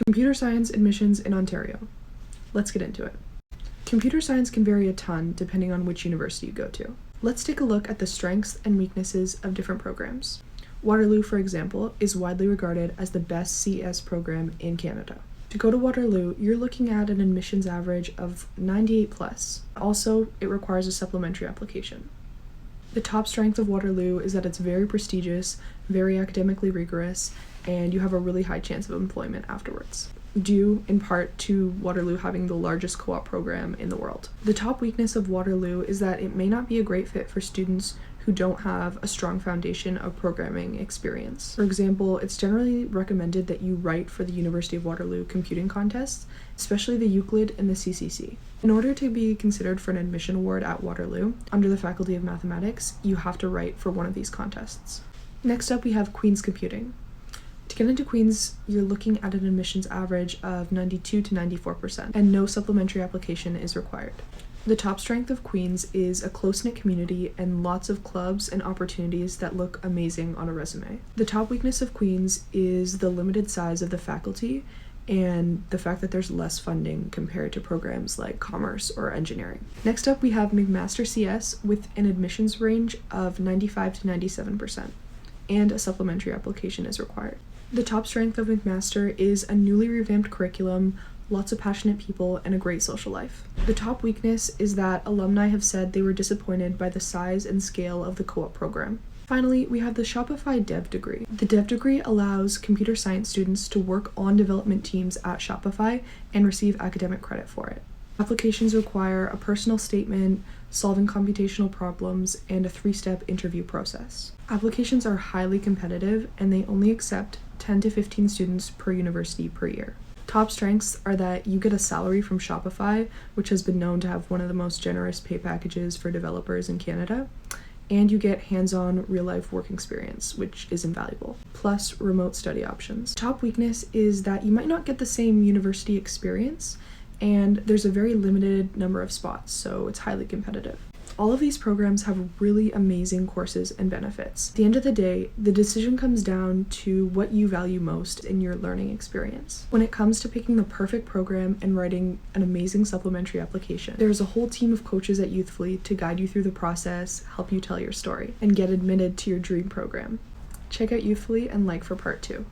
Computer science admissions in Ontario. Let's get into it. Computer science can vary a ton depending on which university you go to. Let's take a look at the strengths and weaknesses of different programs. Waterloo, for example, is widely regarded as the best CS program in Canada. To go to Waterloo, you're looking at an admissions average of 98 plus. Also, it requires a supplementary application. The top strength of Waterloo is that it's very prestigious, very academically rigorous, and you have a really high chance of employment afterwards, due in part to Waterloo having the largest co-op program in the world. The top weakness of Waterloo is that it may not be a great fit for students who don't have a strong foundation of programming experience. For example, it's generally recommended that you write for the University of Waterloo computing contests, especially the Euclid and the CCC. In order to be considered for an admission award at Waterloo, under the Faculty of Mathematics, you have to write for one of these contests. Next up, we have Queen's Computing. To get into Queen's, you're looking at an admissions average of 92 to 94%, and no supplementary application is required. The top strength of Queen's is a close-knit community and lots of clubs and opportunities that look amazing on a resume. The top weakness of Queen's is the limited size of the faculty and the fact that there's less funding compared to programs like commerce or engineering. Next up, we have McMaster CS with an admissions range of 95 to 97%, and a supplementary application is required. The top strength of McMaster is a newly revamped curriculum, lots of passionate people, and a great social life. The top weakness is that alumni have said they were disappointed by the size and scale of the co-op program. Finally, we have the Shopify Dev degree. The Dev degree allows computer science students to work on development teams at Shopify and receive academic credit for it. Applications require a personal statement, solving computational problems, and a 3-step interview process. Applications are highly competitive, and they only accept 10 to 15 students per university per year. Top strengths are that you get a salary from Shopify, which has been known to have one of the most generous pay packages for developers in Canada, and you get hands-on real-life work experience, which is invaluable, plus remote study options. Top weakness is that you might not get the same university experience, and there's a very limited number of spots, so it's highly competitive. All of these programs have really amazing courses and benefits. At the end of the day, the decision comes down to what you value most in your learning experience. When it comes to picking the perfect program and writing an amazing supplementary application, there's a whole team of coaches at Youthfully to guide you through the process, help you tell your story, and get admitted to your dream program. Check out Youthfully and like for part 2.